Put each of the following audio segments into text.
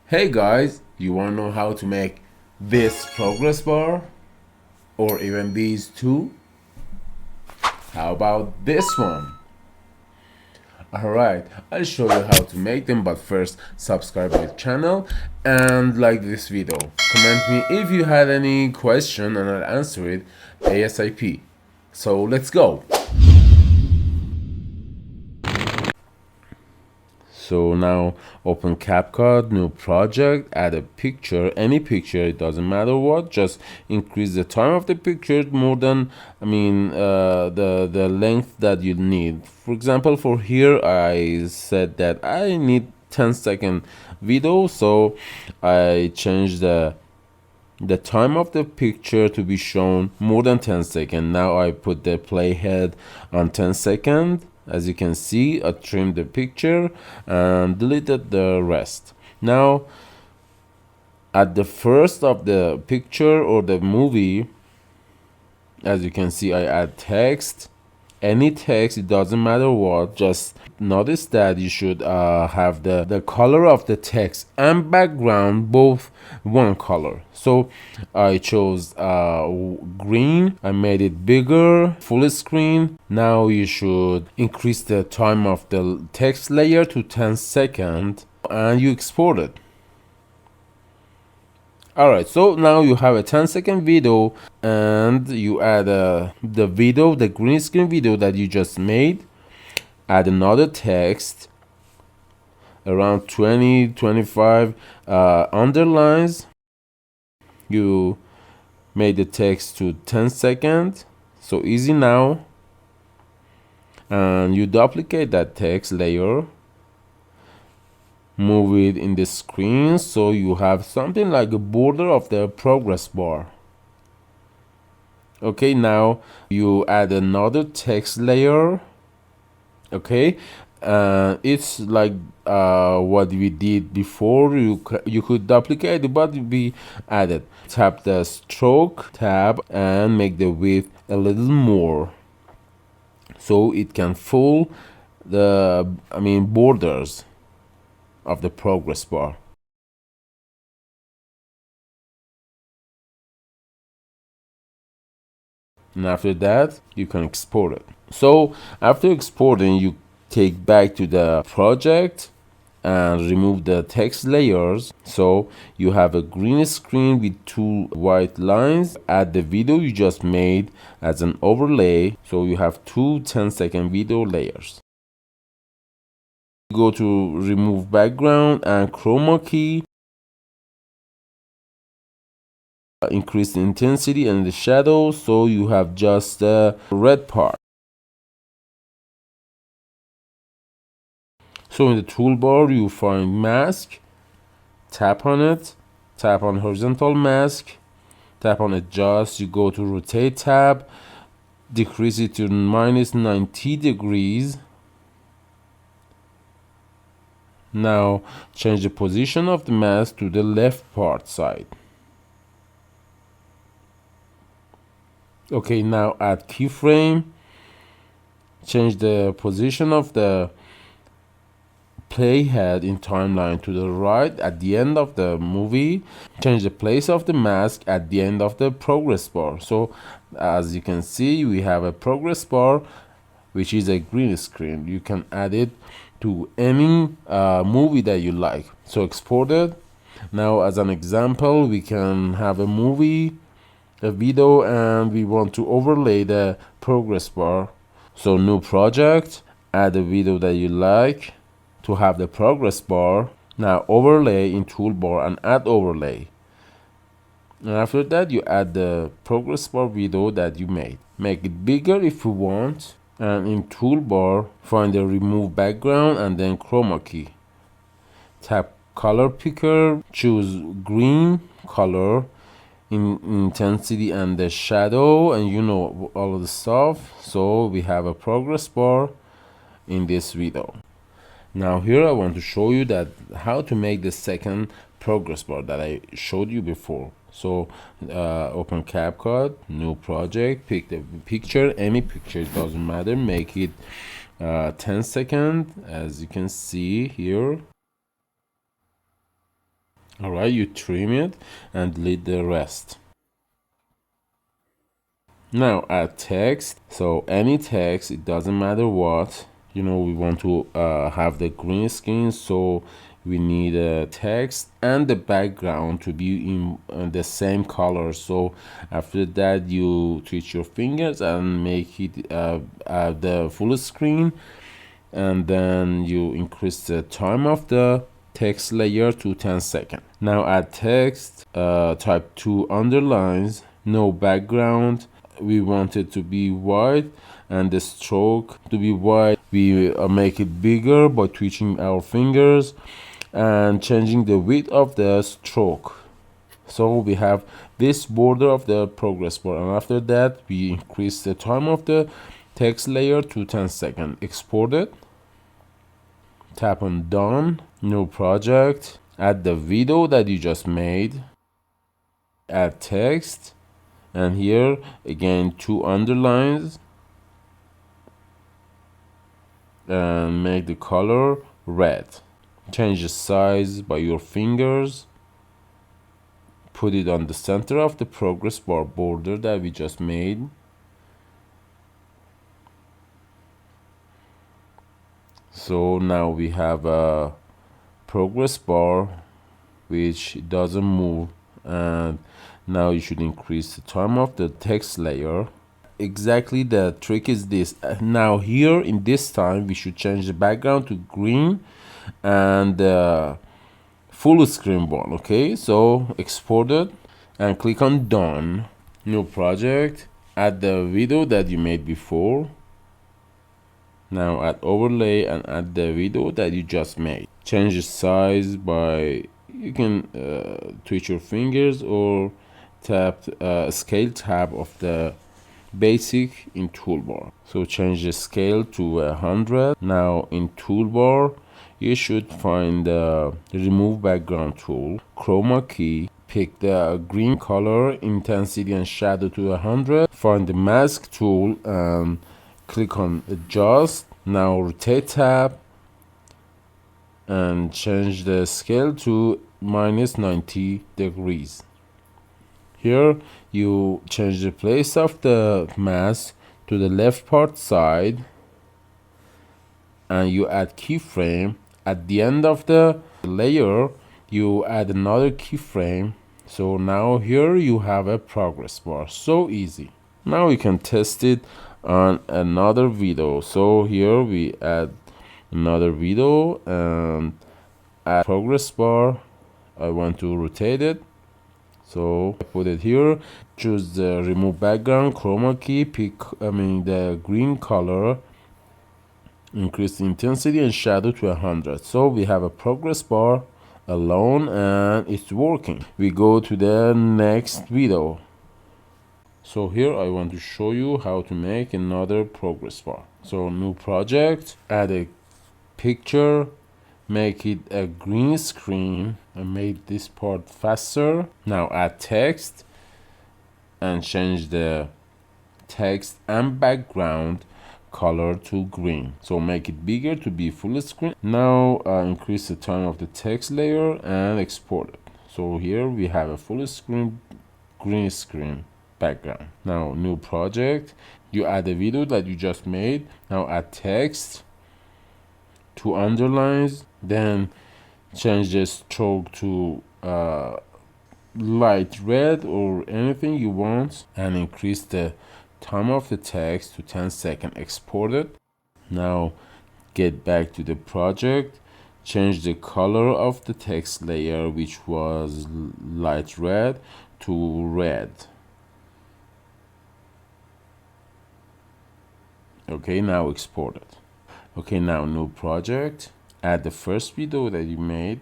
Hey guys, you wanna know how to make this progress bar or even these two? How about this one? Alright, I'll show you how to make them, but first subscribe my channel and like this video. Comment me if you had any question and I'll answer it ASAP. So let's go. So now open CapCut, new project, add a picture, any picture, it doesn't matter what, just increase the time of the picture more than, the length that you need. For example, for here, I said that I need 10-second video, so I changed the time of the picture to be shown more than 10 seconds. Now I put the playhead on 10 seconds. As you can see, I trimmed the picture and deleted the rest. Now at the first of the picture or the movie, as you can see, I add text, any text, it doesn't matter what. Just notice that you should have the color of the text and background both one color. So I chose green. I made it bigger, full screen. Now you should increase the time of the text layer to 10 seconds and you export it. Alright, so now you have a 10-second video and you add the video, the green screen video that you just made. Add another text around 20-25 underlines. You made the text to 10 seconds, so easy now. And you duplicate that text layer, move it in the screen so you have something like a border of the progress bar. Okay, now you add another text layer. Okay, it's like what we did before. You could duplicate it, but we added. Tap the stroke tab and make the width a little more so it can fill the borders of the progress bar. And after that you can export it. So after exporting, you take back to the project and remove the text layers. So you have a green screen with two white lines. Add the video you just made as an overlay, so you have two 10-second video layers. Go to remove background and chroma key. Increase the intensity and the shadow so you have just the red part. So in the toolbar you find mask, tap on it, tap on horizontal mask, tap on adjust, you go to rotate tab, decrease it to -90 degrees. Now change the position of the mask to the left part side. Okay, now add keyframe, change the position of the playhead in timeline to the right at the end of the movie. Change the place of the mask at the end of the progress bar. So as you can see, we have a progress bar which is a green screen. You can add it to any movie that you like. So export it. Now as an example, we can have a movie, a video, and we want to overlay the progress bar. So new project, add a video that you like to have the progress bar. Now overlay in toolbar and add overlay. And after that you add the progress bar video that you made. Make it bigger if you want, and in toolbar find the remove background and then chroma key. Tap color picker, choose green color in intensity and the shadow, and you know all of the stuff. So we have a progress bar in this video. Now here I want to show you that how to make the second progress bar that I showed you before. So open CapCut, new project, pick the picture, any picture, it doesn't matter, make it 10 seconds as you can see here. All right, you trim it and delete the rest. Now add text. So any text, it doesn't matter what. You know, we want to have the green screen, so we need a text and the background to be in the same color. So after that, you twitch your fingers and make it the full screen, and then you increase the time of the text layer to 10 seconds. Now add text, type 2 underlines, no background. We want it to be white and the stroke to be white. We make it bigger by twitching our fingers and changing the width of the stroke. So we have this border of the progress bar, and after that we increase the time of the text layer to 10 seconds. Export it, tap on done, new project, add the video that you just made, add text, and here again 2 underlines, and make the color red. Change the size by your fingers, put it on the center of the progress bar border that we just made. So now we have a progress bar which doesn't move, and now you should increase the time of the text layer. Exactly, the trick is this. Now here in this time we should change the background to green and full screen one. Okay, so export it and click on done, new project, add the video that you made before. Now add overlay and add the video that you just made. Change the size by, you can twitch your fingers or tap scale tab of the basic in toolbar. So change the scale to 100. Now in toolbar you should find the remove background tool, chroma key, pick the green color, intensity and shadow to 100, find the mask tool and click on adjust. Now rotate tab and change the scale to -90 degrees. Here you change the place of the mask to the left part side, and you add keyframe. At the end of the layer you add another keyframe. So now here you have a progress bar. So easy. Now we can test it on another video. So here we add another video and add progress bar. I want to rotate it, so I put it here, choose the remove background, chroma key, pick the green color, increase the intensity and shadow to 100. So we have a progress bar alone and it's working. We go to the next video. So here I want to show you how to make another progress bar. So new project, add a picture, make it a green screen and make this part faster. Now add text and change the text and background color to green. So make it bigger to be full screen. Now increase the time of the text layer and export it. So here we have a full screen green screen background. Now new project, you add the video that you just made. Now add text, 2 underlines, then change the stroke to light red or anything you want, and increase the time of the text to 10 seconds. Export it. Now get back to the project, change the color of the text layer, which was light red, to red. Okay, now export it. Okay, now new project, add the first video that you made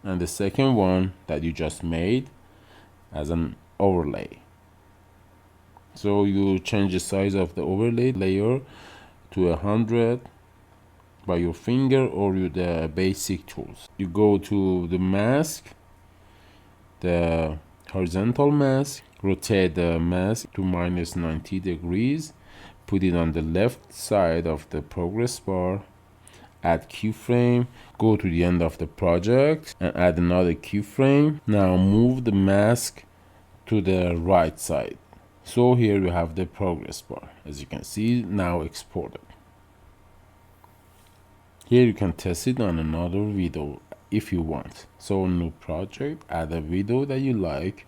and the second one that you just made as an overlay. So you change the size of the overlay layer to 100 by your finger or the basic tools. You go to the mask, the horizontal mask, rotate the mask to -90 degrees, put it on the left side of the progress bar, add keyframe, go to the end of the project and add another keyframe. Now move the mask to the right side. So here you have the progress bar, as you can see. Now export it. Here you can test it on another video if you want. So new project, add a video that you like,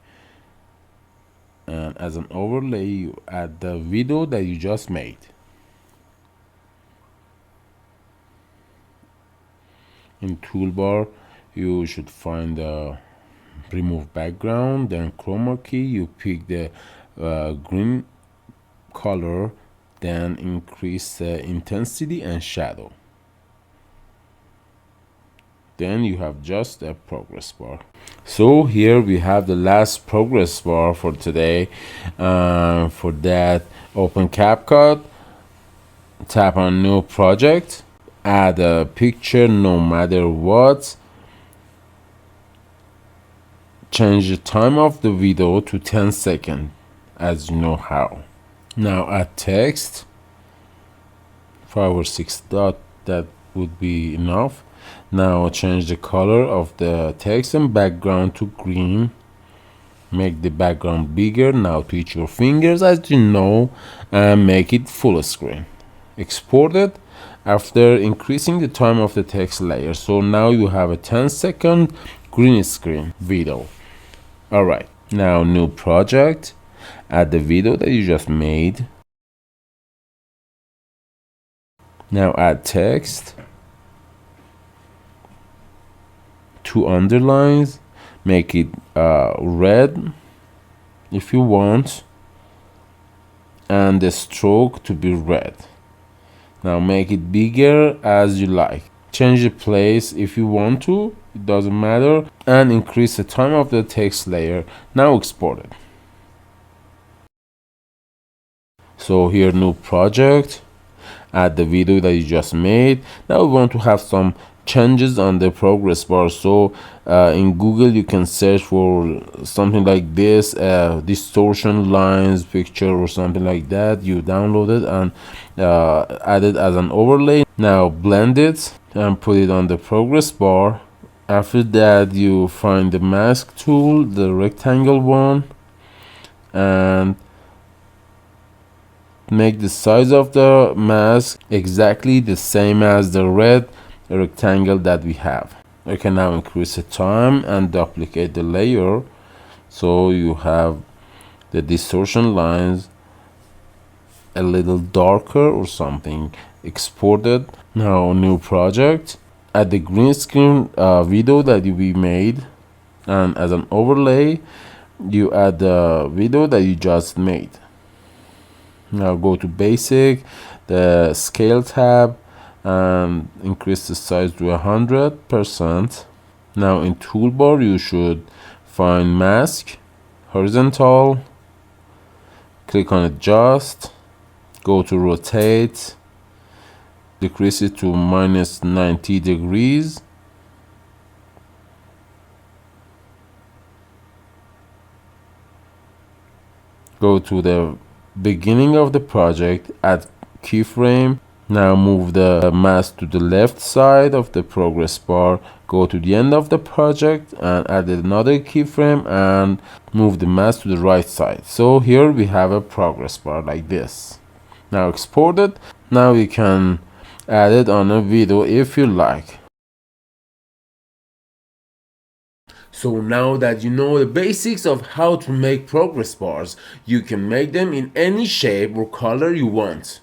and as an overlay you add the video that you just made. In toolbar you should find the remove background, then chroma key, you pick the green color, then increase the intensity and shadow. Then you have just a progress bar. So here we have the last progress bar for today. For that, open CapCut, tap on new project, add a picture no matter what, change the time of the video to 10 seconds as you know how. Now add text, 5 or 6 dots, that would be enough. Now change the color of the text and background to green. Make the background bigger. Now twitch your fingers as you know and make it full screen. Export it after increasing the time of the text layer. So now you have a 10-second green screen video. Alright, now new project, add the video that you just made. Now add text, 2 underlines, make it red if you want, and the stroke to be red. Now make it bigger as you like. Change the place if you want to, it doesn't matter, and increase the time of the text layer. Now export it. So here, new project, add the video that you just made. Now we want to have some changes on the progress bar. So in Google you can search for something like this, distortion lines picture or something like that. You download it and add it as an overlay. Now blend it and put it on the progress bar. After that you find the mask tool, the rectangle one, and make the size of the mask exactly the same as the red rectangle that we have. Okay, now increase the time and duplicate the layer so you have the distortion lines a little darker or something. Export it. Now new project, add the green screen video that we made, and as an overlay you add the video that you just made. Now go to basic, the scale tab, and increase the size to 100%. Now in toolbar you should find mask, horizontal, click on adjust, go to rotate, decrease it to -90 degrees. Go to the beginning of the project, add keyframe. Now move the mask to the left side of the progress bar, go to the end of the project and add another keyframe and move the mask to the right side. So here we have a progress bar like this. Now export it. Now you can add it on a video if you like. So now that you know the basics of how to make progress bars, you can make them in any shape or color you want.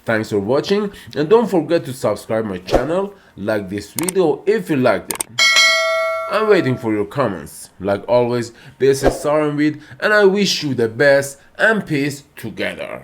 Thanks for watching, and don't forget to subscribe my channel, like this video if you liked it. I'm waiting for your comments. Like always, this is Sarenvid, and I wish you the best and peace together.